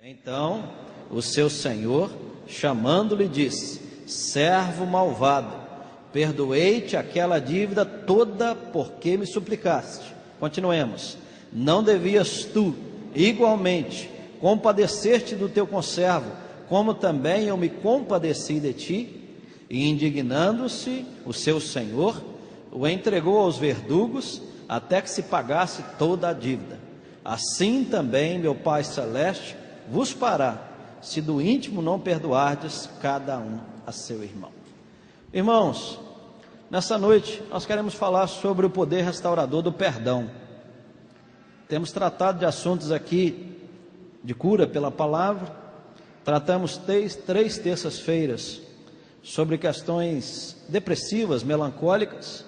Então o seu senhor, chamando-lhe, disse: servo malvado, perdoei-te aquela dívida toda porque me suplicaste. Continuemos. Não devias tu, igualmente, compadecer-te do teu conservo, como também eu me compadeci de ti? E indignando-se o seu senhor, o entregou aos verdugos, até que se pagasse toda a dívida. Assim também meu Pai Celeste vos fará, se do íntimo não perdoardes cada um a seu irmão. Irmãos, nessa noite nós queremos falar sobre o poder restaurador do perdão. Temos tratado de assuntos aqui de cura pela palavra. Tratamos três terças-feiras sobre questões depressivas, melancólicas,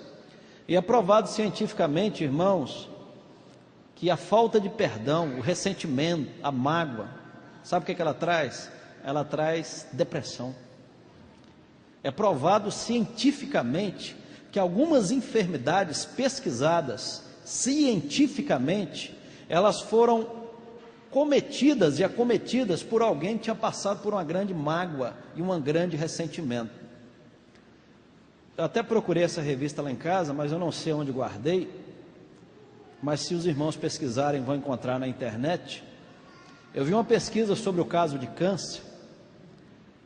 e é provado cientificamente, irmãos, que a falta de perdão, o ressentimento, a mágoa, sabe o que ela traz? Ela traz depressão. É provado cientificamente que algumas enfermidades pesquisadas cientificamente, elas foram cometidas e acometidas por alguém que tinha passado por uma grande mágoa e um grande ressentimento. Eu até procurei essa revista lá em casa, mas eu não sei onde guardei, mas se os irmãos pesquisarem vão encontrar na internet. Eu vi uma pesquisa sobre o caso de câncer,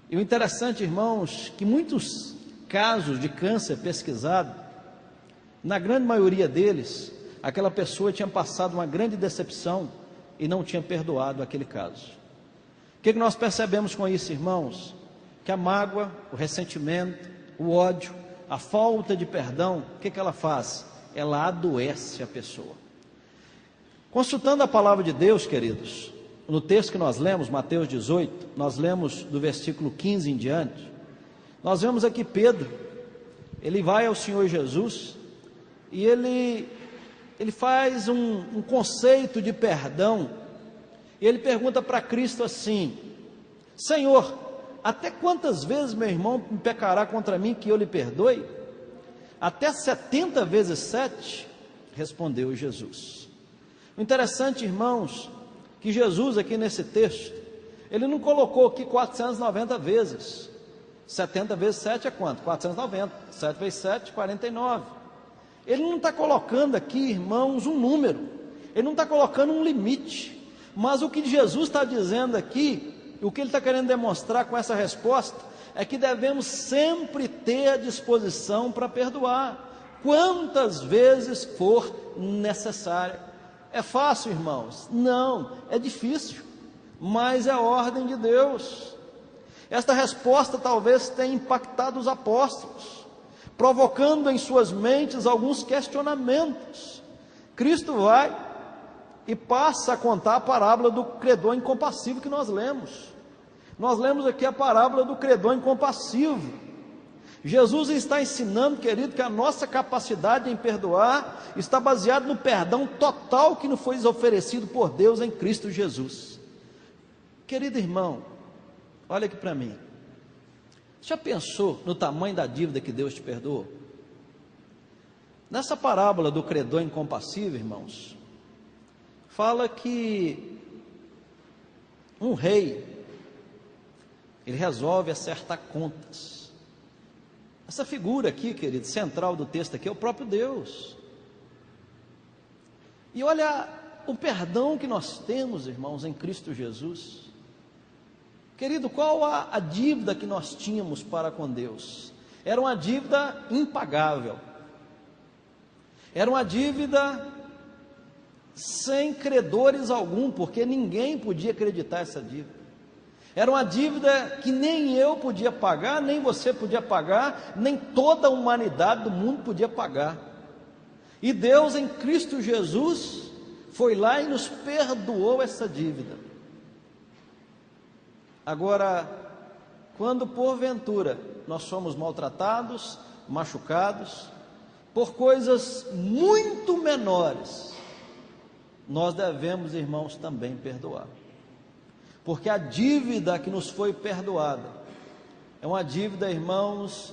e o interessante, irmãos, que muitos casos de câncer pesquisados, na grande maioria deles, aquela pessoa tinha passado uma grande decepção e não tinha perdoado aquele caso. O que nós percebemos com isso, irmãos? Que a mágoa, o ressentimento, o ódio, a falta de perdão, o que ela faz? Ela adoece a pessoa. Consultando a palavra de Deus, queridos, no texto que nós lemos, Mateus 18, nós lemos do versículo 15 em diante, nós vemos aqui Pedro, ele vai ao Senhor Jesus, e ele faz um conceito de perdão, e ele pergunta para Cristo assim: Senhor, até quantas vezes meu irmão pecará contra mim que eu lhe perdoe? Até 70 vezes 7? Respondeu Jesus. O interessante, irmãos, que Jesus aqui nesse texto, ele não colocou aqui 490 vezes, 70 vezes 7 é quanto? 490, 7 vezes 7, 49, ele não está colocando aqui, irmãos, um número, ele não está colocando um limite, mas o que Jesus está dizendo aqui, o que ele está querendo demonstrar com essa resposta, é que devemos sempre ter a disposição para perdoar, quantas vezes for necessário. É fácil, irmãos? Não, é difícil, mas é a ordem de Deus. Esta resposta talvez tenha impactado os apóstolos, provocando em suas mentes alguns questionamentos. Cristo vai e passa a contar a parábola do credor incompassivo que nós lemos. Nós lemos aqui a parábola do credor incompassivo. Jesus está ensinando, querido, que a nossa capacidade em perdoar está baseada no perdão total que nos foi oferecido por Deus em Cristo Jesus. Querido irmão, olha aqui para mim. Já pensou no tamanho da dívida que Deus te perdoou? Nessa parábola do credor incompassivo, irmãos, fala que um rei, ele resolve acertar contas. Essa figura aqui, querido, central do texto aqui é o próprio Deus. E olha o perdão que nós temos, irmãos, em Cristo Jesus. Querido, qual a dívida que nós tínhamos para com Deus? Era uma dívida impagável. Era uma dívida sem credores algum, porque ninguém podia acreditar essa dívida. Era uma dívida que nem eu podia pagar, nem você podia pagar, nem toda a humanidade do mundo podia pagar. E Deus em Cristo Jesus foi lá e nos perdoou essa dívida. Agora, quando porventura nós somos maltratados, machucados, por coisas muito menores, nós devemos, irmãos, também perdoar. Porque a dívida que nos foi perdoada é uma dívida, irmãos,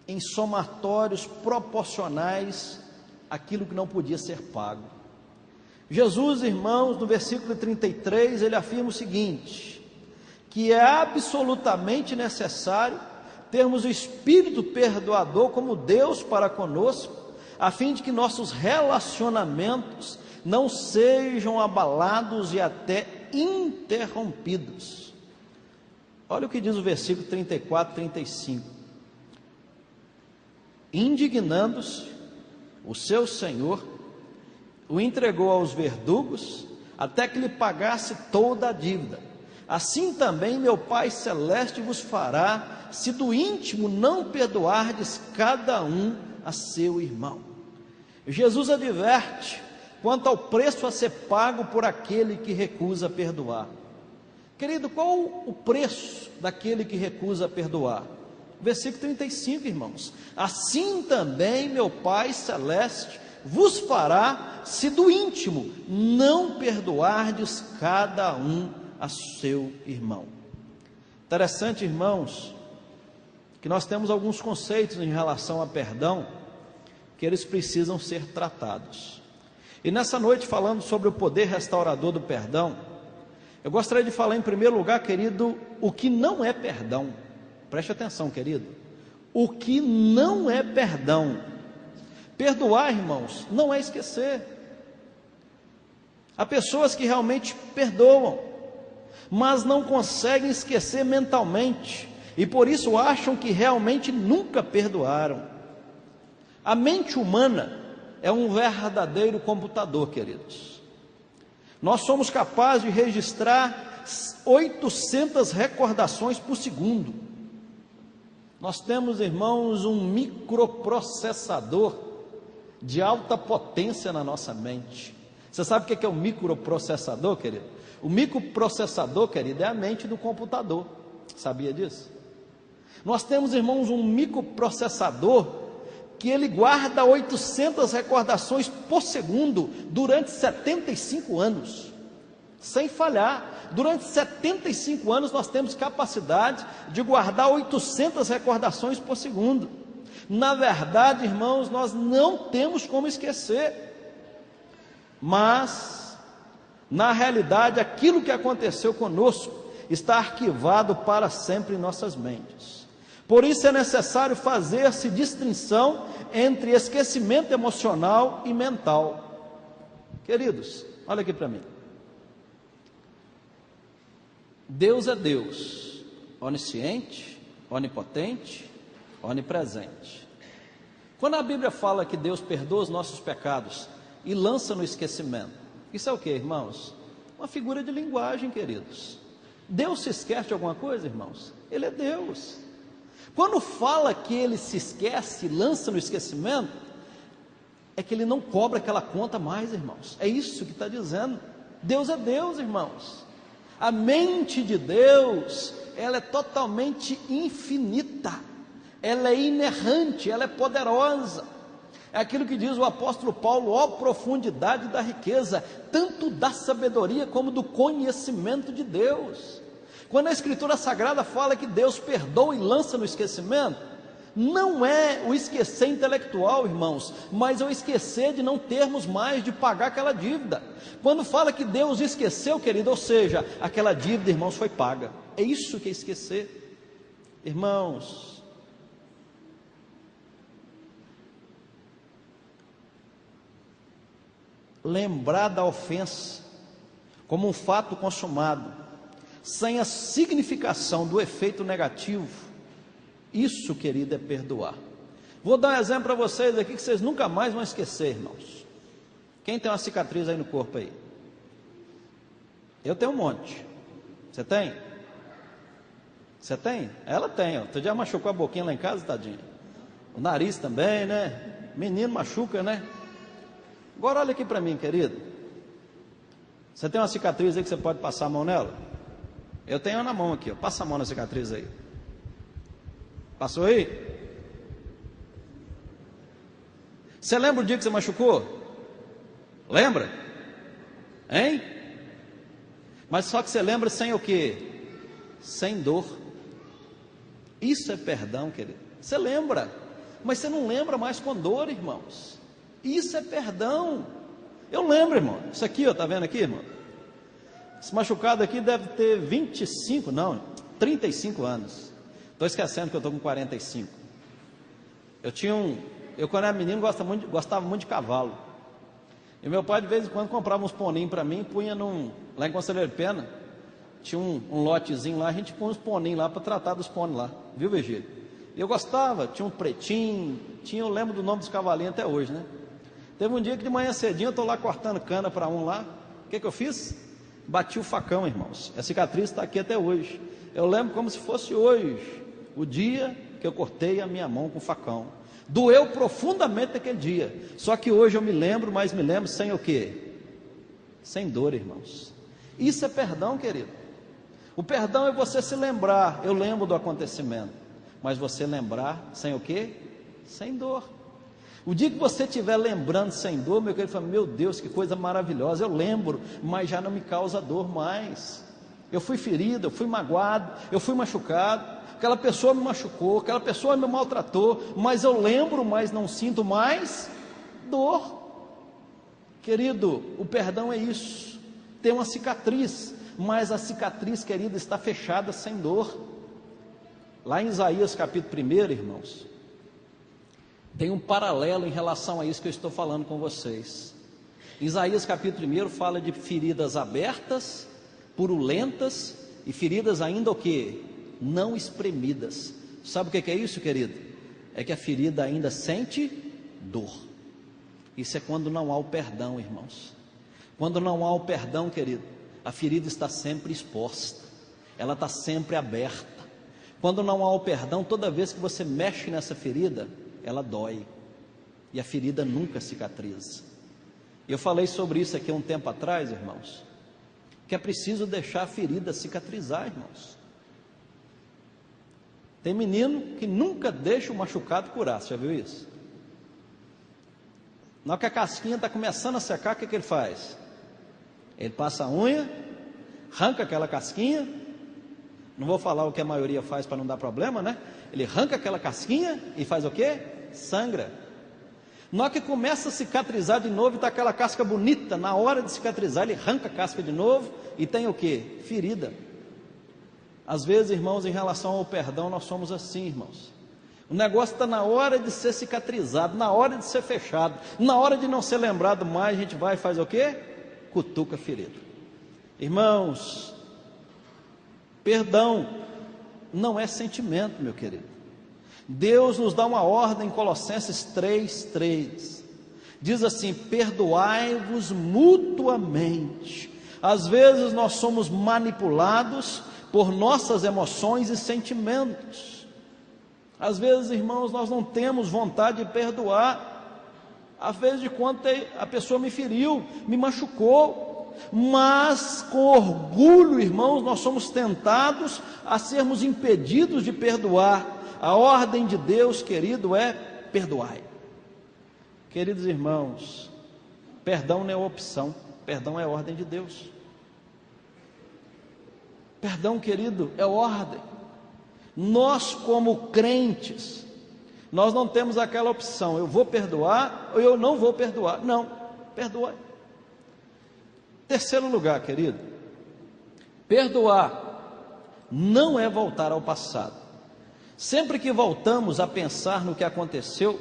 em somatórios proporcionais àquilo que não podia ser pago. Jesus, irmãos, no versículo 33, ele afirma o seguinte, que é absolutamente necessário termos o Espírito perdoador como Deus para conosco, a fim de que nossos relacionamentos não sejam abalados e até interrompidos. Olha o que diz o versículo 34 e 35. Indignando-se, o seu senhor o entregou aos verdugos, até que lhe pagasse toda a dívida. Assim também meu Pai Celeste vos fará, se do íntimo não perdoardes cada um a seu irmão. Jesus adverte quanto ao preço a ser pago por aquele que recusa perdoar. Querido, qual o preço daquele que recusa perdoar? Versículo 35, irmãos. Assim também meu Pai Celeste vos fará, se do íntimo não perdoardes cada um a seu irmão. Interessante, irmãos, que nós temos alguns conceitos em relação a perdão, que eles precisam ser tratados. E nessa noite, falando sobre o poder restaurador do perdão, eu gostaria de falar em primeiro lugar, querido, o que não é perdão. Preste atenção, querido. O que não é perdão. Perdoar, irmãos, não é esquecer. Há pessoas que realmente perdoam, mas não conseguem esquecer mentalmente, e por isso acham que realmente nunca perdoaram. A mente humana é um verdadeiro computador, queridos. Nós somos capazes de registrar 800 recordações por segundo. Nós temos, irmãos, um microprocessador de alta potência na nossa mente. Você sabe o que é um microprocessador, querido? O microprocessador, querido, é a mente do computador. Sabia disso? Nós temos, irmãos, um microprocessador que ele guarda 800 recordações por segundo durante 75 anos, sem falhar. Durante 75 anos nós temos capacidade de guardar 800 recordações por segundo. Na verdade, irmãos, nós não temos como esquecer, mas na realidade aquilo que aconteceu conosco está arquivado para sempre em nossas mentes. Por isso é necessário fazer-se distinção entre esquecimento emocional e mental. Queridos, olha aqui para mim. Deus é Deus, onisciente, onipotente, onipresente. Quando a Bíblia fala que Deus perdoa os nossos pecados e lança no esquecimento, isso é o que, irmãos? Uma figura de linguagem, queridos. Deus se esquece de alguma coisa, irmãos? Ele é Deus. Quando fala que ele se esquece, lança no esquecimento, é que ele não cobra aquela conta mais, irmãos. É isso que está dizendo. Deus é Deus, irmãos. A mente de Deus, ela é totalmente infinita, ela é inerrante, ela é poderosa. É aquilo que diz o apóstolo Paulo: ó profundidade da riqueza, tanto da sabedoria como do conhecimento de Deus. Quando a Escritura Sagrada fala que Deus perdoa e lança no esquecimento, não é o esquecer intelectual, irmãos, mas é o esquecer de não termos mais de pagar aquela dívida. Quando fala que Deus esqueceu, querido, ou seja, aquela dívida, irmãos, foi paga. É isso que é esquecer. Irmãos, lembrar da ofensa como um fato consumado, sem a significação do efeito negativo, isso, querido, é perdoar. Vou dar um exemplo para vocês aqui que vocês nunca mais vão esquecer, irmãos. Quem tem uma cicatriz aí no corpo aí? Eu tenho um monte. Você tem? Você tem? Ela tem, ó. Outro dia machucou a boquinha lá em casa, tadinha. O nariz também, né? Menino machuca, né? Agora olha aqui para mim, querido. Você tem uma cicatriz aí que você pode passar a mão nela? Eu tenho uma na mão aqui, ó. Passa a mão na cicatriz aí. Passou aí? Você lembra o dia que você machucou? Lembra? Hein? Mas só que você lembra sem o quê? Sem dor. Isso é perdão, querido. Você lembra, mas você não lembra mais com dor, irmãos. Isso é perdão. Eu lembro, irmão, isso aqui, ó, tá vendo aqui, irmão? Esse machucado aqui deve ter 25, não, 35 anos. Estou esquecendo que eu estou com 45. Eu quando era menino gostava muito de cavalo. E meu pai de vez em quando comprava uns poninhos para mim, punha lá em Conselheiro Pena, tinha um lotezinho lá, a gente punha uns poninhos lá para tratar dos pôneis lá, viu, Virgílio? E eu gostava, tinha um pretinho, eu lembro do nome dos cavalinhos até hoje, né? Teve um dia que de manhã cedinho eu estou lá cortando cana para um lá, o que eu fiz? Bati o facão, irmãos, a cicatriz está aqui até hoje. Eu lembro como se fosse hoje, o dia que eu cortei a minha mão com o facão. Doeu profundamente naquele dia, só que hoje eu me lembro, mas me lembro sem o quê? Sem dor, irmãos. Isso é perdão, querido. O perdão é você se lembrar, eu lembro do acontecimento, mas você lembrar sem o quê? Sem dor. O dia que você estiver lembrando sem dor, meu querido, fala, meu Deus, que coisa maravilhosa, eu lembro, mas já não me causa dor mais. Eu fui ferido, eu fui magoado, eu fui machucado, aquela pessoa me machucou, aquela pessoa me maltratou, mas eu lembro, mas não sinto mais dor. Querido, o perdão é isso, tem uma cicatriz, mas a cicatriz, querido, está fechada sem dor. Lá em Isaías capítulo 1, irmãos, tem um paralelo em relação a isso que eu estou falando com vocês. Isaías capítulo 1 fala de feridas abertas, purulentas e feridas ainda o que? Não espremidas. Sabe o que é isso, querido? É que a ferida ainda sente dor. Isso é quando não há o perdão, irmãos. Quando não há o perdão, querido, a ferida está sempre exposta, ela está sempre aberta. Quando não há o perdão, toda vez que você mexe nessa ferida, ela dói, e a ferida nunca cicatriza. Eu falei sobre isso aqui um tempo atrás, irmãos, que é preciso deixar a ferida cicatrizar, irmãos. Tem menino que nunca deixa o machucado curar, você já viu isso? Na hora que a casquinha está começando a secar, o que ele faz? Ele passa a unha, arranca aquela casquinha, não vou falar o que a maioria faz para não dar problema, né? Ele arranca aquela casquinha e faz o quê? Sangra. Na hora que começa a cicatrizar de novo e está aquela casca bonita, na hora de cicatrizar ele arranca a casca de novo e tem o quê? Ferida. Às vezes, irmãos, em relação ao perdão, nós somos assim, irmãos. O negócio está na hora de ser cicatrizado, na hora de ser fechado, na hora de não ser lembrado mais, a gente vai e faz o quê? Cutuca a ferida. Irmãos, perdão não é sentimento, meu querido. Deus nos dá uma ordem em Colossenses 3:3. Diz assim: perdoai-vos mutuamente. Às vezes nós somos manipulados por nossas emoções e sentimentos. Às vezes, irmãos, nós não temos vontade de perdoar. Às vezes, de quando a pessoa me feriu, me machucou, mas com orgulho, irmãos, nós somos tentados a sermos impedidos de perdoar. A ordem de Deus, querido, é perdoai. Queridos irmãos, perdão não é opção, perdão é ordem de Deus. Perdão, querido, é ordem. Nós, como crentes, nós não temos aquela opção, eu vou perdoar ou eu não vou perdoar. Não, perdoa. Terceiro lugar, querido, perdoar não é voltar ao passado. Sempre que voltamos a pensar no que aconteceu,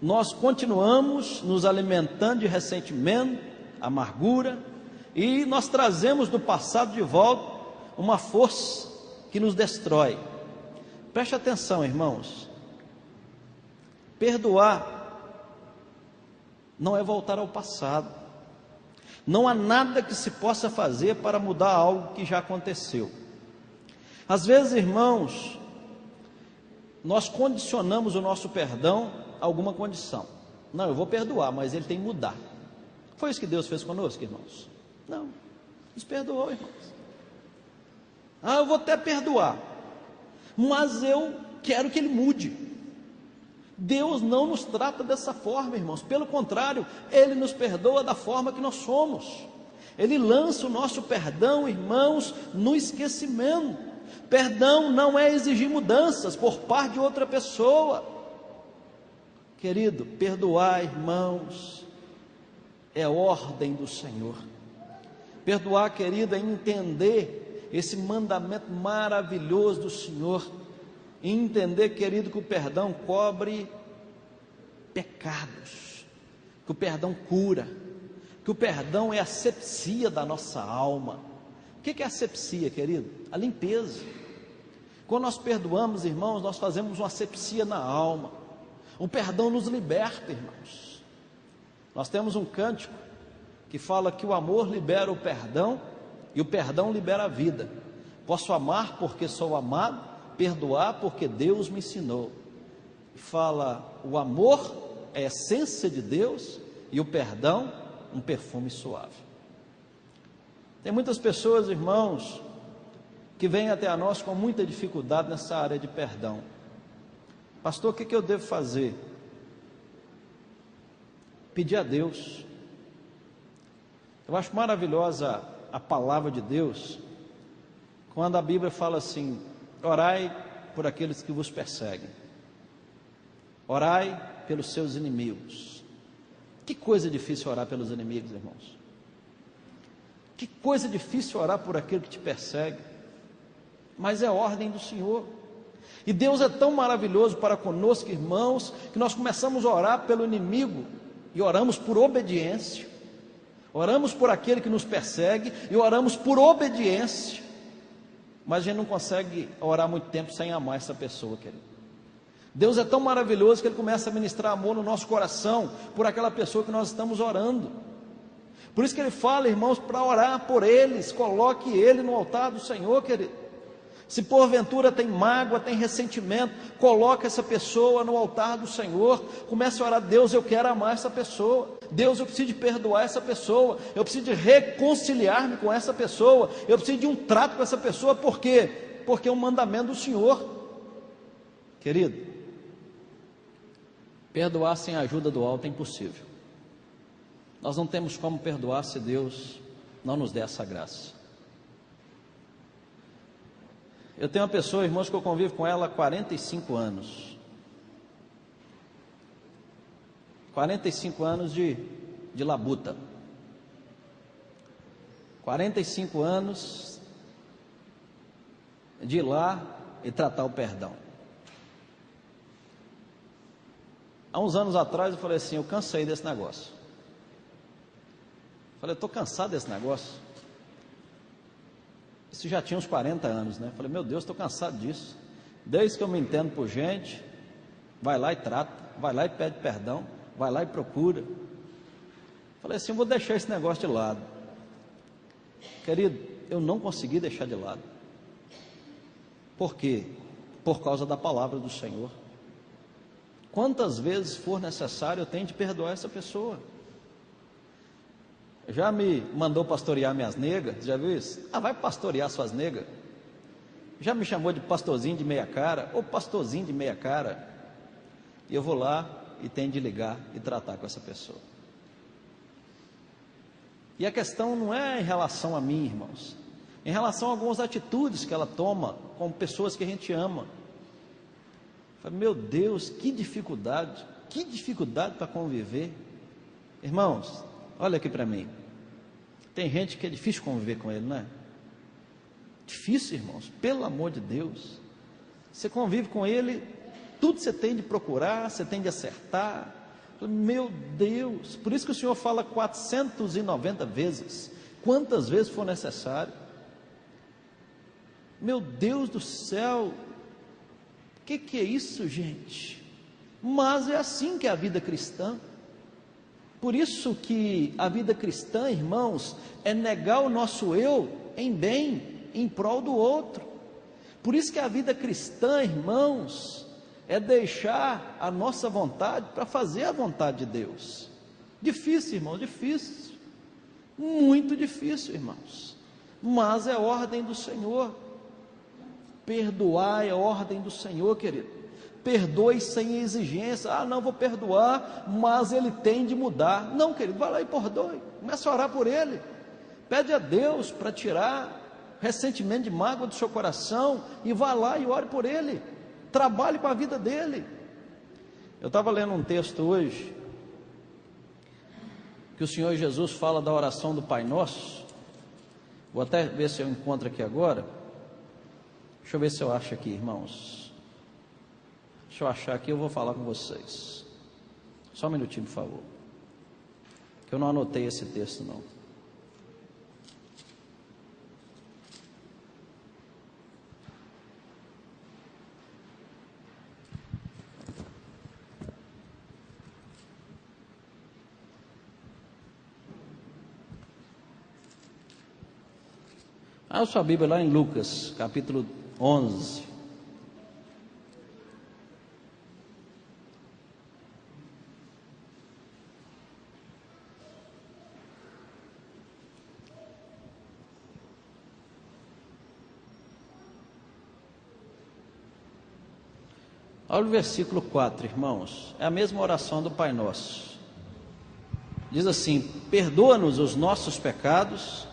nós continuamos nos alimentando de ressentimento, amargura, e nós trazemos do passado de volta uma força que nos destrói. Preste atenção, irmãos. Perdoar não é voltar ao passado. Não há nada que se possa fazer para mudar algo que já aconteceu. Às vezes, irmãos, nós condicionamos o nosso perdão a alguma condição. Não, eu vou perdoar, mas ele tem que mudar. Foi isso que Deus fez conosco, irmãos? Não, nos perdoou, irmãos. Eu vou até perdoar, mas eu quero que ele mude. Deus não nos trata dessa forma, irmãos. Pelo contrário, Ele nos perdoa da forma que nós somos. Ele lança o nosso perdão, irmãos, no esquecimento. Perdão não é exigir mudanças por parte de outra pessoa. Querido, perdoar, irmãos, é ordem do Senhor. Perdoar, querida, é entender esse mandamento maravilhoso do Senhor, e entender, querido, que o perdão cobre pecados, que o perdão cura, que o perdão é a asepsia da nossa alma. O que é asepsia, querido? A limpeza. Quando nós perdoamos, irmãos, nós fazemos uma asepsia na alma. O perdão nos liberta, irmãos. Nós temos um cântico que fala que o amor libera o perdão e o perdão libera a vida. Posso amar porque sou amado, perdoar porque Deus me ensinou. Fala, o amor é a essência de Deus e o perdão, um perfume suave. Tem muitas pessoas, irmãos, que vêm até a nós com muita dificuldade nessa área de perdão. Pastor, o que eu devo fazer? Pedir a Deus. Eu acho maravilhosa a palavra de Deus, quando a Bíblia fala assim: orai por aqueles que vos perseguem, orai pelos seus inimigos. Que coisa difícil orar pelos inimigos, irmãos. Que coisa difícil orar por aquele que te persegue, mas é ordem do Senhor. E Deus é tão maravilhoso para conosco, irmãos, que nós começamos a orar pelo inimigo e oramos por obediência. Oramos por aquele que nos persegue e oramos por obediência. Mas a gente não consegue orar muito tempo sem amar essa pessoa, querido. Deus é tão maravilhoso que Ele começa a ministrar amor no nosso coração por aquela pessoa que nós estamos orando. Por isso que Ele fala, irmãos, para orar por eles, coloque ele no altar do Senhor, querido. Se porventura tem mágoa, tem ressentimento, coloque essa pessoa no altar do Senhor, comece a orar: Deus, eu quero amar essa pessoa, Deus, eu preciso de perdoar essa pessoa, eu preciso de reconciliar-me com essa pessoa, eu preciso de um trato com essa pessoa. Por quê? Porque é um mandamento do Senhor. Querido, perdoar sem a ajuda do alto é impossível. Nós não temos como perdoar se Deus não nos der essa graça. Eu tenho uma pessoa, irmãos, que eu convivo com ela há 45 anos. 45 anos de labuta. 45 anos de ir lá e tratar o perdão. Há uns anos atrás eu falei assim: eu cansei desse negócio. Falei, eu estou cansado desse negócio. Isso já tinha uns 40 anos, né? Falei, meu Deus, estou cansado disso. Desde que eu me entendo por gente, vai lá e trata, vai lá e pede perdão, vai lá e procura. Falei assim, eu vou deixar esse negócio de lado. Querido, eu não consegui deixar de lado. Por quê? Por causa da palavra do Senhor. Quantas vezes for necessário, eu tenho de perdoar essa pessoa. Já me mandou pastorear minhas negas, já viu isso? Ah, vai pastorear suas negas. Já me chamou de pastorzinho de meia cara, ou pastorzinho de meia cara. E eu vou lá e tenho de ligar e tratar com essa pessoa. E a questão não é em relação a mim, irmãos, em relação a algumas atitudes que ela toma com pessoas que a gente ama. Eu falei, meu Deus, que dificuldade para conviver. Irmãos, olha aqui para mim. Tem gente que é difícil conviver com ele, não é? Difícil, irmãos, pelo amor de Deus. Você convive com ele, tudo você tem de procurar, você tem de acertar. Meu Deus, por isso que o Senhor fala 490 vezes, quantas vezes for necessário. Meu Deus do céu, o que é isso, gente? Mas é assim que é a vida cristã. Por isso que a vida cristã, irmãos, é negar o nosso eu em bem, em prol do outro. Por isso que a vida cristã, irmãos, é deixar a nossa vontade para fazer a vontade de Deus. Difícil, irmãos, difícil. Muito difícil, irmãos. Mas é ordem do Senhor. Perdoar é ordem do Senhor, querido. Perdoe sem exigência. Ah, não vou perdoar, mas ele tem de mudar. Não, querido, vai lá e perdoe. Começa a orar por ele. Pede a Deus para tirar ressentimento de mágoa do seu coração e vá lá e ore por ele. Trabalhe com a vida dele. Eu estava lendo um texto hoje que o Senhor Jesus fala da oração do Pai Nosso. Vou até ver se eu encontro aqui agora. Deixa eu ver se eu acho aqui, irmãos. Deixa eu achar aqui, eu vou falar com vocês. Só um minutinho, por favor. Que eu não anotei esse texto, não. A sua Bíblia lá em Lucas, capítulo 11. Olha o versículo 4, irmãos. É a mesma oração do Pai Nosso. Diz assim: perdoa-nos os nossos pecados,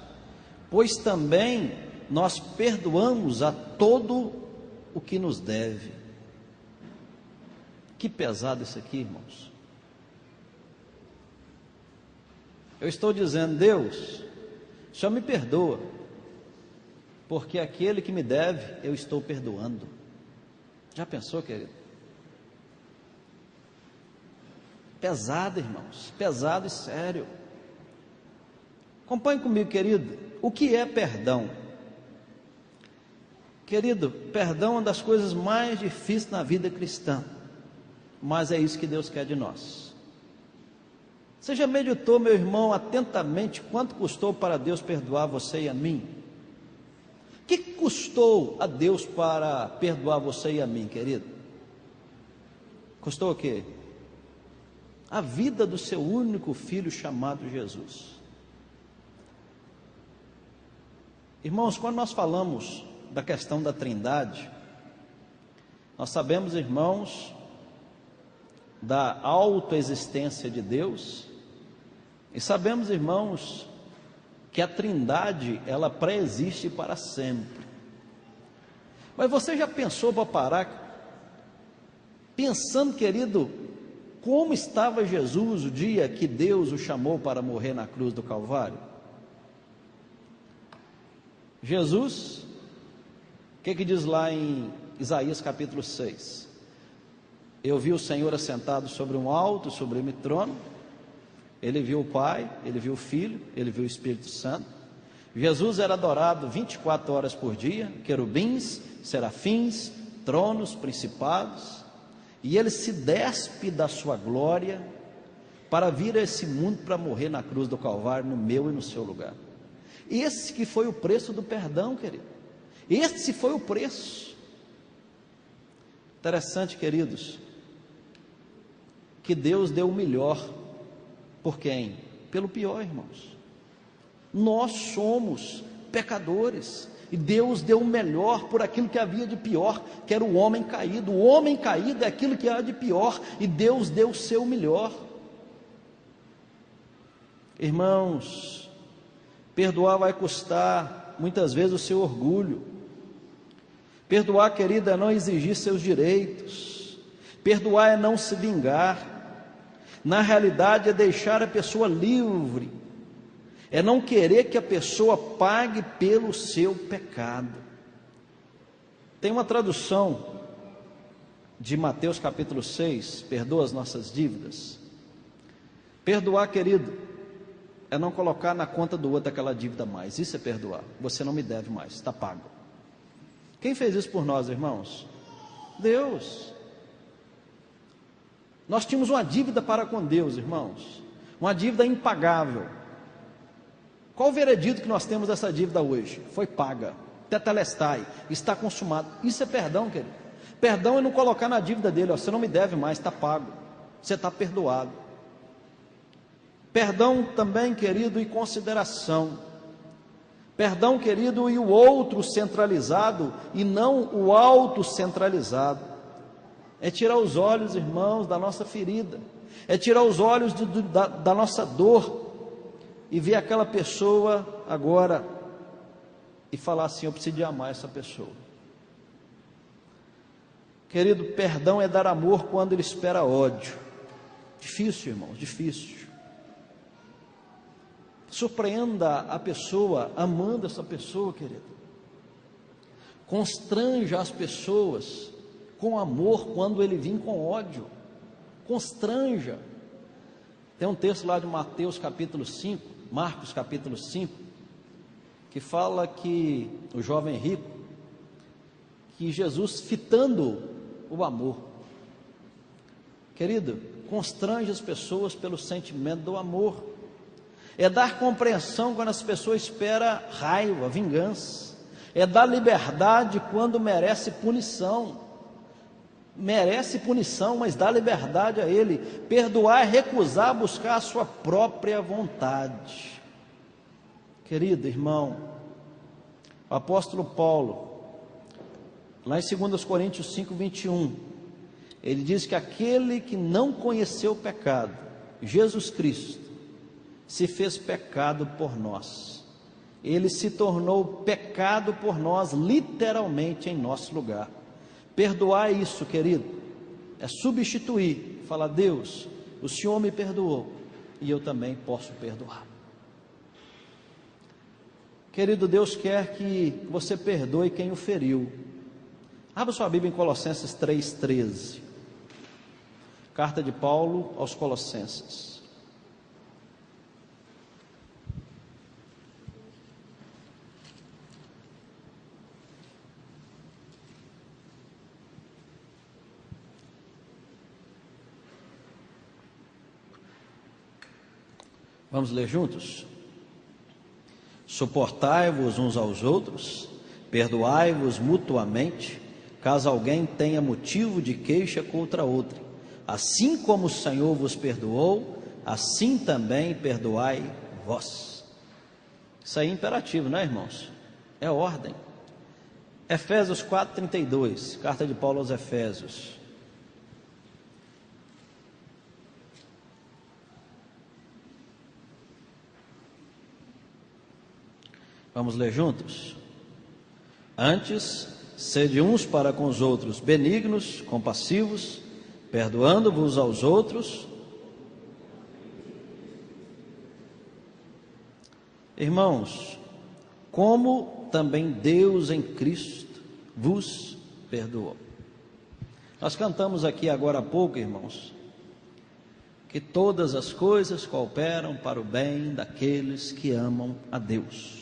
pois também nós perdoamos a todo o que nos deve. Que pesado isso aqui, irmãos. Eu estou dizendo: Deus, o Senhor me perdoa, porque aquele que me deve, eu estou perdoando. Já pensou, querido? Pesado, irmãos, pesado e sério. Acompanhe comigo, querido. O que é perdão? Querido, perdão é uma das coisas mais difíceis na vida cristã, mas é isso que Deus quer de nós. Você já meditou, meu irmão, atentamente quanto custou para Deus perdoar você e a mim? O que custou a Deus para perdoar você e a mim, querido? Custou o quê? A vida do seu único filho chamado Jesus. Irmãos, quando nós falamos da questão da Trindade, nós sabemos, irmãos, da autoexistência de Deus, e sabemos, irmãos, que a Trindade, ela pré-existe para sempre. Mas você já pensou para parar, pensando, querido, como estava Jesus o dia que Deus o chamou para morrer na cruz do Calvário? Jesus, o que diz lá em Isaías capítulo 6? Eu vi o Senhor assentado sobre um alto, sublime trono. Ele viu o Pai, ele viu o Filho, ele viu o Espírito Santo. Jesus era adorado 24 horas por dia, querubins, serafins, tronos, principados, e ele se despe da sua glória para vir a esse mundo para morrer na cruz do Calvário, no meu e no seu lugar. Esse que foi o preço do perdão, querido. Esse foi o preço. Interessante, queridos, que Deus deu o melhor. Por quem? Pelo pior, irmãos. Nós somos pecadores, e Deus deu o melhor por aquilo que havia de pior, que era o homem caído. O homem caído é aquilo que há de pior, e Deus deu o seu melhor. Irmãos, perdoar vai custar muitas vezes o seu orgulho. Perdoar, querida, é não exigir seus direitos. Perdoar é não se vingar. Na realidade é deixar a pessoa livre, é não querer que a pessoa pague pelo seu pecado. Tem uma tradução de Mateus capítulo 6, perdoa as nossas dívidas. Perdoar, querido, é não colocar na conta do outro aquela dívida mais. Isso é perdoar. Você não me deve mais, está pago. Quem fez isso por nós, irmãos? Deus. Nós tínhamos uma dívida para com Deus, irmãos, uma dívida impagável. Qual o veredito que nós temos dessa dívida hoje? Foi paga, tetelestai, está consumado. Isso é perdão, querido. Perdão é não colocar na dívida dele: ó, você não me deve mais, está pago, você está perdoado. Perdão também, querido, e consideração. Perdão, querido, e o outro centralizado e não o autocentralizado. É tirar os olhos, irmãos, da nossa ferida, é tirar os olhos da nossa dor e ver aquela pessoa agora e falar assim: eu preciso de amar essa pessoa. Querido, perdão é dar amor quando ele espera ódio. Difícil, irmãos, difícil. Surpreenda a pessoa amando essa pessoa, querido. Constranja as pessoas com amor quando ele vir com ódio. Constranja. Tem um texto lá de Mateus capítulo 5, Marcos capítulo 5, que fala que o jovem rico, que Jesus fitando o amor. Querido, constrange as pessoas pelo sentimento do amor. É dar compreensão quando as pessoas esperam raiva, vingança. É dar liberdade quando merece punição. Merece punição, mas dá liberdade a ele. Perdoar é recusar buscar a sua própria vontade. Querido irmão, o apóstolo Paulo, lá em 2 Coríntios 5, 21, ele diz que aquele que não conheceu o pecado, Jesus Cristo, se fez pecado por nós. Ele se tornou pecado por nós, literalmente em nosso lugar. Perdoar é isso, querido, é substituir, falar: Deus, o Senhor me perdoou e eu também posso perdoar. Querido, Deus quer que você perdoe quem o feriu. Abra sua Bíblia em Colossenses 3,13. Carta de Paulo aos Colossenses. Vamos ler juntos? Suportai-vos uns aos outros, perdoai-vos mutuamente, caso alguém tenha motivo de queixa contra outro. Assim como o Senhor vos perdoou, assim também perdoai vós. Isso aí é imperativo, não é, irmãos? É ordem. Efésios 4,32, carta de Paulo aos Efésios. Vamos ler juntos? Antes, sede uns para com os outros benignos, compassivos, perdoando-vos aos outros. Irmãos, como também Deus em Cristo vos perdoou. Nós cantamos aqui agora há pouco, irmãos, que todas as coisas cooperam para o bem daqueles que amam a Deus.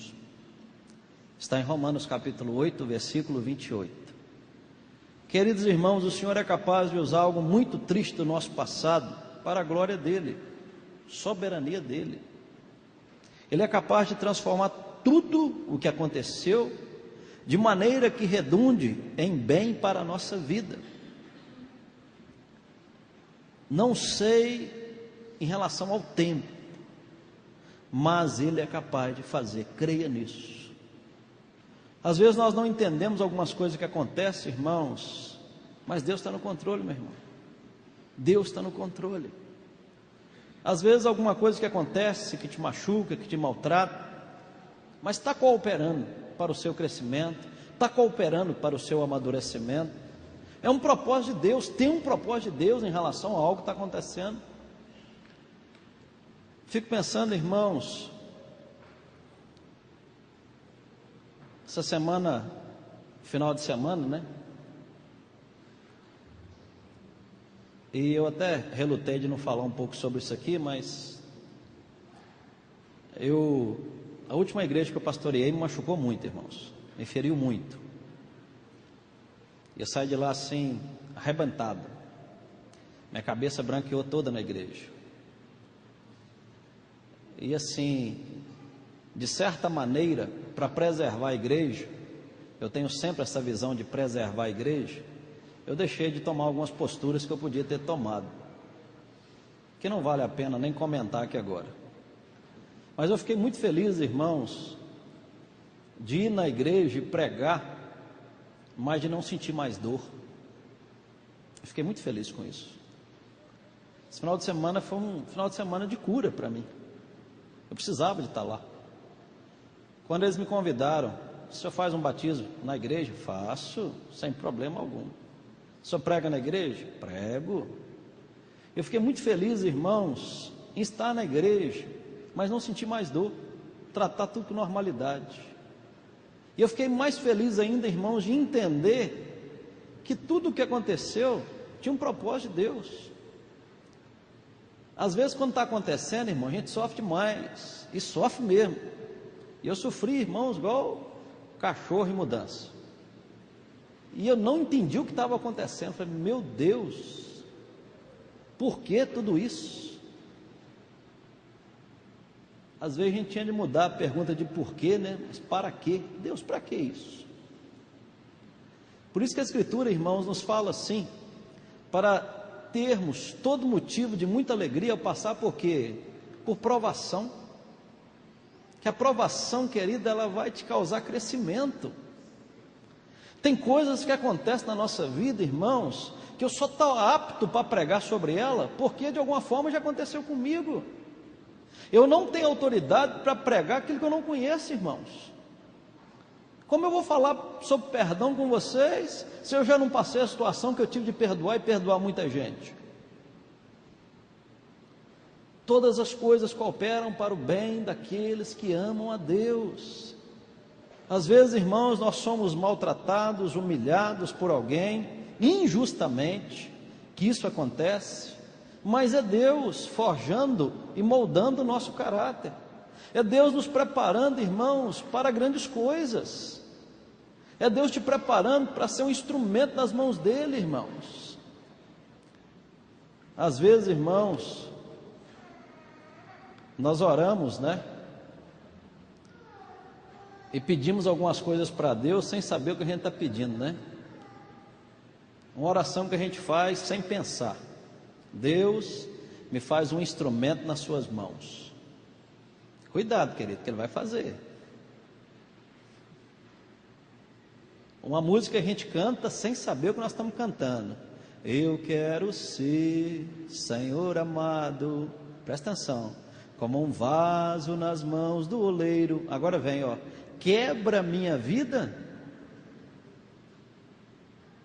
Está em Romanos capítulo 8, versículo 28. Queridos irmãos, o Senhor é capaz de usar algo muito triste do nosso passado para a glória dEle, soberania dEle. Ele é capaz de transformar tudo o que aconteceu de maneira que redunde em bem para a nossa vida. Não sei em relação ao tempo, mas Ele é capaz de fazer, creia nisso. Às vezes nós não entendemos algumas coisas que acontecem, irmãos, mas Deus está no controle, meu irmão. Deus está no controle. Às vezes alguma coisa que acontece, que te machuca, que te maltrata, mas está cooperando para o seu crescimento, está cooperando para o seu amadurecimento. É um propósito de Deus, tem um propósito de Deus em relação a algo que está acontecendo. Fico pensando, irmãos, essa semana, final de semana, né? E eu até relutei de não falar um pouco sobre isso aqui, mas a última igreja que eu pastoreei me machucou muito, irmãos, me feriu muito. Eu saí de lá assim, arrebentado, minha cabeça branqueou toda na igreja. E assim, de certa maneira, para preservar a igreja, eu tenho sempre essa visão de preservar a igreja, eu deixei de tomar algumas posturas que eu podia ter tomado, que não vale a pena nem comentar aqui agora. Mas eu fiquei muito feliz, irmãos, de ir na igreja e pregar, mas de não sentir mais dor. Eu fiquei muito feliz com isso. Esse final de semana foi um final de semana de cura para mim. Eu precisava de estar lá. Quando eles me convidaram: o senhor faz um batismo na igreja? Faço, sem problema algum. O senhor prega na igreja? Prego. Eu fiquei muito feliz, irmãos, em estar na igreja, mas não senti mais dor. tratar tudo com normalidade. E eu fiquei mais feliz ainda, irmãos, de entender que tudo o que aconteceu tinha um propósito de Deus. Às vezes, quando está acontecendo, irmão, a gente sofre demais, e sofre mesmo. E eu sofri, irmãos, igual cachorro em mudança. E eu não entendi o que estava acontecendo. Eu falei, meu Deus, por que tudo isso? Às vezes a gente tinha de mudar a pergunta de porquê, né? Mas para quê? Deus, para que isso? Por isso que a Escritura, irmãos, nos fala assim, para termos todo motivo de muita alegria ao passar por quê? Por provação. Que a provação, querida, ela vai te causar crescimento. Tem coisas que acontecem na nossa vida, irmãos, que eu só estou apto para pregar sobre ela, porque de alguma forma já aconteceu comigo. Eu não tenho autoridade para pregar aquilo que eu não conheço, irmãos. Como eu vou falar sobre perdão com vocês, se eu já não passei a situação que eu tive de perdoar e perdoar muita gente? Todas as coisas cooperam para o bem daqueles que amam a Deus. Às vezes, irmãos, nós somos maltratados, humilhados por alguém, injustamente, que isso acontece, mas é Deus forjando e moldando o nosso caráter, é Deus nos preparando, irmãos, para grandes coisas, é Deus te preparando para ser um instrumento nas mãos dEle, irmãos. Às vezes, irmãos, nós oramos, né? E pedimos algumas coisas para Deus sem saber o que a gente está pedindo, né? Uma oração que a gente faz sem pensar. Deus, me faz um instrumento nas suas mãos. Cuidado, querido, que Ele vai fazer. Uma música que a gente canta sem saber o que nós estamos cantando. Eu quero ser, Senhor amado, presta atenção, como um vaso nas mãos do oleiro. Agora vem, ó. Quebra minha vida.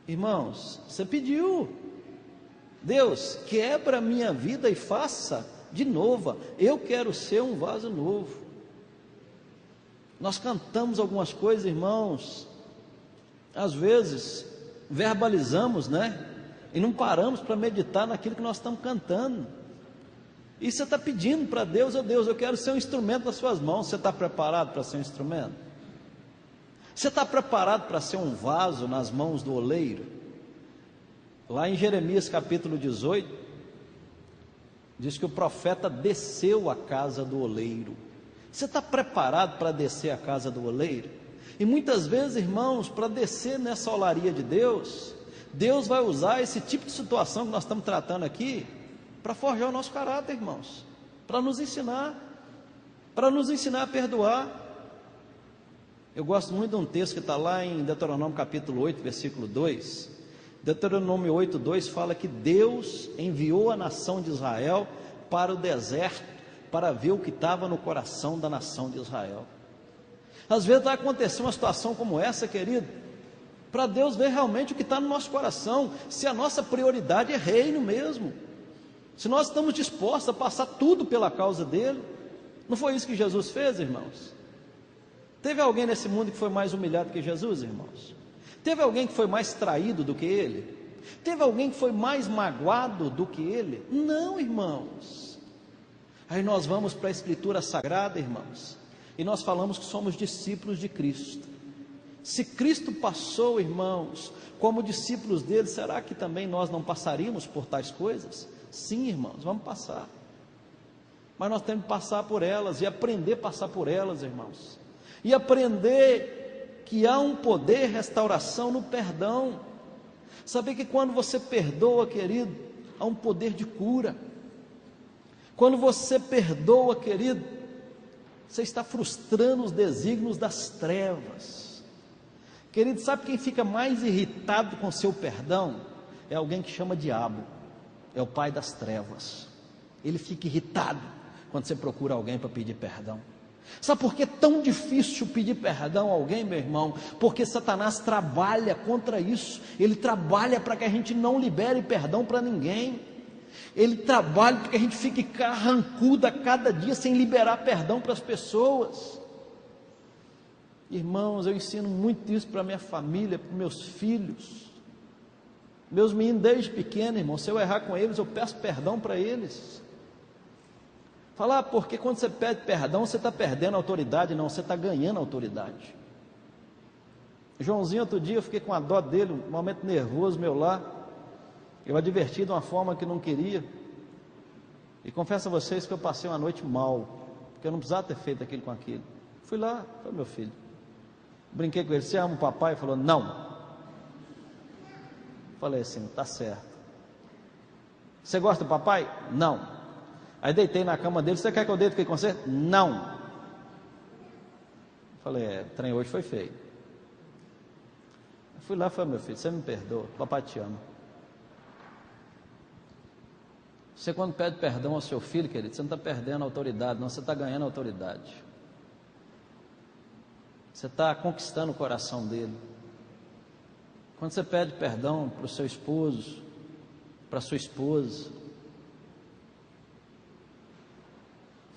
Irmãos, você pediu. Deus, quebra minha vida e faça de novo. Eu quero ser um vaso novo. Nós cantamos algumas coisas, irmãos, às vezes verbalizamos, né? E não paramos para meditar naquilo que nós estamos cantando. E você está pedindo para Deus, oh Deus, eu quero ser um instrumento nas suas mãos. Você está preparado para ser um instrumento? Você está preparado para ser um vaso nas mãos do oleiro? Lá em Jeremias capítulo 18, diz que o profeta desceu à casa do oleiro. Você está preparado para descer à casa do oleiro? E muitas vezes, irmãos, para descer nessa olaria de Deus, Deus vai usar esse tipo de situação que nós estamos tratando aqui, para forjar o nosso caráter, irmãos, para nos ensinar a perdoar. Eu gosto muito de um texto que está lá em Deuteronômio capítulo 8, versículo 2. Deuteronômio 8, 2 fala que Deus enviou a nação de Israel para o deserto, para ver o que estava no coração da nação de Israel. Às vezes vai acontecer uma situação como essa, querido, para Deus ver realmente o que está no nosso coração, se a nossa prioridade é reino mesmo, se nós estamos dispostos a passar tudo pela causa dele. Não foi isso que Jesus fez, irmãos? Teve alguém nesse mundo que foi mais humilhado que Jesus, irmãos? Teve alguém que foi mais traído do que ele? Teve alguém que foi mais magoado do que ele? Não, irmãos. Aí nós vamos para a Escritura Sagrada, irmãos, e nós falamos que somos discípulos de Cristo. Se Cristo passou, irmãos, como discípulos dele, será que também nós não passaríamos por tais coisas? Sim, irmãos, vamos passar. Mas nós temos que passar por elas e aprender a passar por elas, irmãos. E aprender que há um poder de restauração no perdão. Saber que quando você perdoa, querido, há um poder de cura. Quando você perdoa, querido, você está frustrando os desígnios das trevas. Querido, sabe quem fica mais irritado com seu perdão? É alguém que chama diabo, é o pai das trevas. Ele fica irritado quando você procura alguém para pedir perdão. Sabe por que é tão difícil pedir perdão a alguém, meu irmão? Porque Satanás trabalha contra isso. Ele trabalha para que a gente não libere perdão para ninguém. Ele trabalha para que a gente fique carrancudo a cada dia sem liberar perdão para as pessoas. Irmãos, eu ensino muito isso para minha família, para meus filhos. Meus meninos desde pequeno, irmão, se eu errar com eles, eu peço perdão para eles. Falar, porque quando você pede perdão, você está perdendo a autoridade, não, você está ganhando a autoridade. Joãozinho, outro dia, eu fiquei com a dó dele, um momento nervoso meu lá, eu adverti de uma forma que não queria, e confesso a vocês que eu passei uma noite mal, porque eu não precisava ter feito aquilo com aquilo. Fui lá, foi meu filho, brinquei com ele, você ama o papai? Ele falou, não. Falei assim, tá certo. Você gosta do papai? Não. Aí deitei na cama dele, você quer que eu deite com você? Não. Falei, o trem hoje foi feio. Eu fui lá e falei, meu filho, você me perdoa, papai te ama. Você quando pede perdão ao seu filho, querido, você não está perdendo a autoridade, não, você está ganhando a autoridade. Você está conquistando o coração dele. Quando você pede perdão para o seu esposo, para a sua esposa,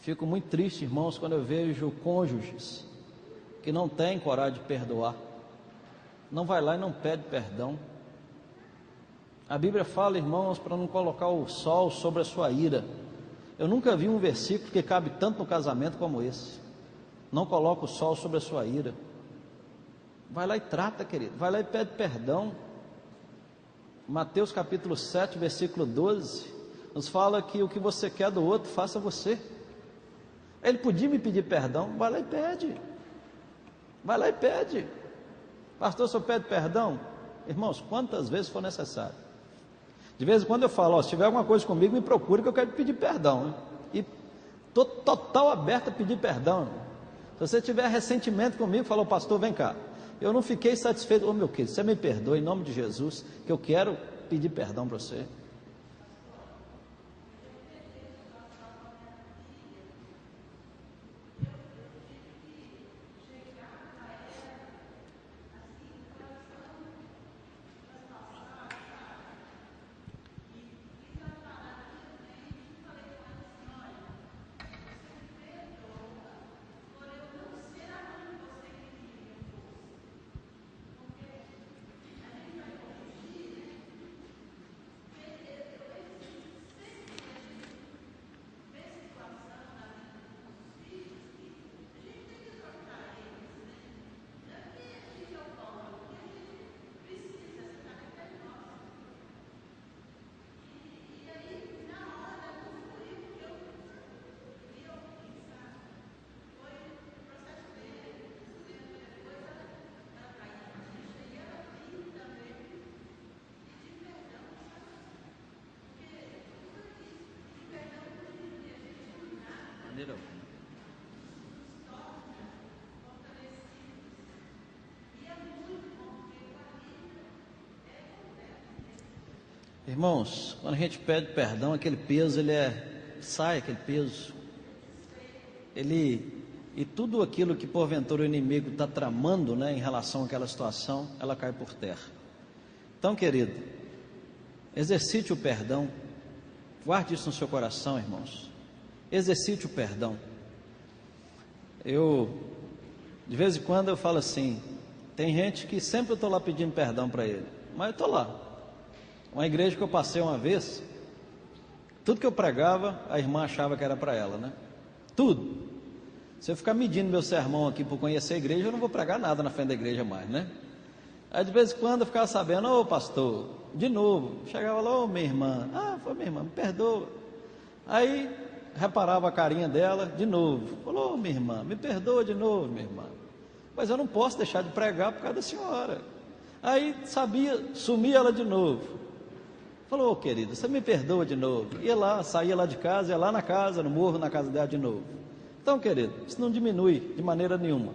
fico muito triste, irmãos, quando eu vejo cônjuges que não têm coragem de perdoar, não vai lá e não pede perdão. A Bíblia fala, irmãos, para não colocar o sol sobre a sua ira. Eu nunca vi um versículo que cabe tanto no casamento como esse. Não coloca o sol sobre a sua ira. Vai lá e trata, querido, vai lá e pede perdão. Mateus capítulo 7, versículo 12, nos fala que o que você quer do outro, faça você. Ele podia me pedir perdão, vai lá e pede. Vai lá e pede. Pastor, o senhor pede perdão? Irmãos, quantas vezes for necessário. De vez em quando eu falo, se tiver alguma coisa comigo, me procure que eu quero pedir perdão, hein? E estou total aberto a pedir perdão. Se você tiver ressentimento comigo, falou, pastor, vem cá, eu não fiquei satisfeito, meu querido, você me perdoa em nome de Jesus, que eu quero pedir perdão para você. Irmãos, quando a gente pede perdão, aquele peso, sai aquele peso, e tudo aquilo que porventura o inimigo está tramando, né, em relação àquela situação, ela cai por terra. Então, querido, exercite o perdão, guarde isso no seu coração, irmãos, exercite o perdão. De vez em quando eu falo assim, tem gente que sempre eu estou lá pedindo perdão para ele, mas eu estou lá. Uma igreja que eu passei uma vez, tudo que eu pregava, a irmã achava que era para ela, né? Tudo. Se eu ficar medindo meu sermão aqui por conhecer a igreja, eu não vou pregar nada na frente da igreja mais, né? Aí de vez em quando eu ficava sabendo, ô pastor, de novo, chegava lá, ô minha irmã, foi minha irmã, me perdoa. Aí reparava a carinha dela, de novo, falou, ô minha irmã, me perdoa de novo, minha irmã. Mas eu não posso deixar de pregar por causa da senhora. Aí sumia ela de novo. Falou, ô querido, você me perdoa de novo. Ia lá, saía lá de casa, ia lá na casa, no morro, na casa dela de novo. Então, querido, isso não diminui de maneira nenhuma.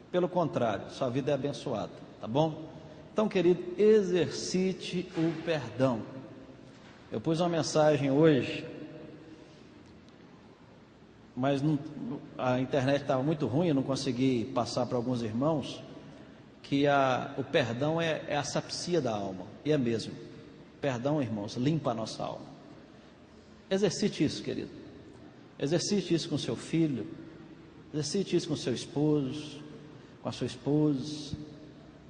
Pelo contrário, sua vida é abençoada, tá bom? Então, querido, exercite o perdão. Eu pus uma mensagem hoje, mas a internet estava muito ruim, eu não consegui passar para alguns irmãos, que o perdão é a asepsia da alma, e é mesmo. Perdão, irmãos, limpa a nossa alma. Exercite isso, querido. Exercite isso com seu filho, exercite isso com seu esposo, com com a sua esposa.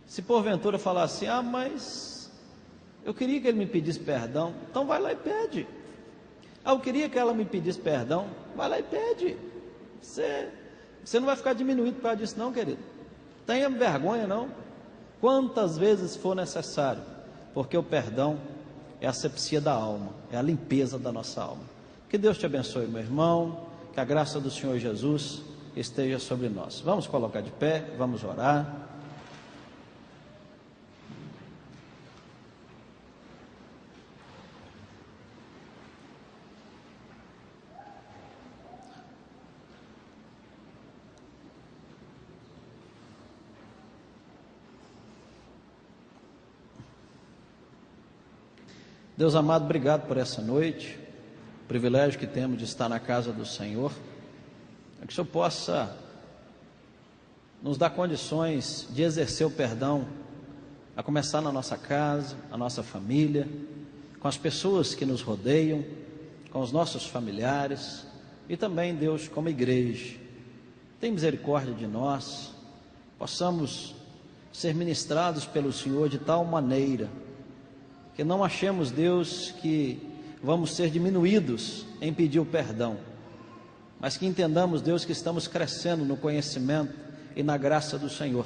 Se porventura falar assim, mas eu queria que ele me pedisse perdão, então vai lá e pede. Eu queria que ela me pedisse perdão, vai lá e pede. Você não vai ficar diminuído por causa disso não, querido. Tenha vergonha não, quantas vezes for necessário, porque o perdão é a asepsia da alma, é a limpeza da nossa alma. Que Deus te abençoe, meu irmão, que a graça do Senhor Jesus esteja sobre nós. Vamos colocar de pé, vamos orar. Deus amado, obrigado por essa noite, o privilégio que temos de estar na casa do Senhor, que o Senhor possa nos dar condições de exercer o perdão, a começar na nossa casa, na nossa família, com as pessoas que nos rodeiam, com os nossos familiares e também, Deus, como igreja. Tem misericórdia de nós, possamos ser ministrados pelo Senhor de tal maneira que não achemos, Deus, que vamos ser diminuídos em pedir o perdão, mas que entendamos, Deus, que estamos crescendo no conhecimento e na graça do Senhor,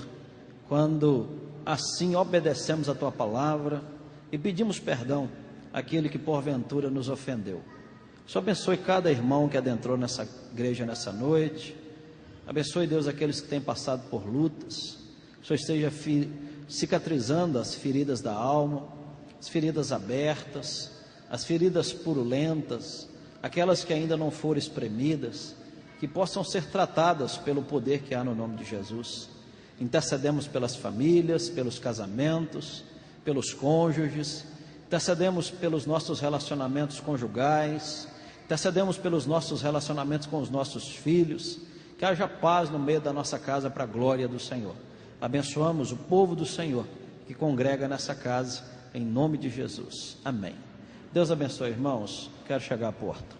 quando assim obedecemos a Tua palavra e pedimos perdão àquele que porventura nos ofendeu. Só abençoe cada irmão que adentrou nessa igreja nessa noite, abençoe, Deus, aqueles que têm passado por lutas, que o Senhor esteja cicatrizando as feridas da alma, as feridas abertas, as feridas purulentas, aquelas que ainda não foram espremidas, que possam ser tratadas pelo poder que há no nome de Jesus. Intercedemos pelas famílias, pelos casamentos, pelos cônjuges, intercedemos pelos nossos relacionamentos conjugais, intercedemos pelos nossos relacionamentos com os nossos filhos, que haja paz no meio da nossa casa para a glória do Senhor. Abençoamos o povo do Senhor que congrega nessa casa, em nome de Jesus. Amém. Deus abençoe, irmãos. Quero chegar à porta.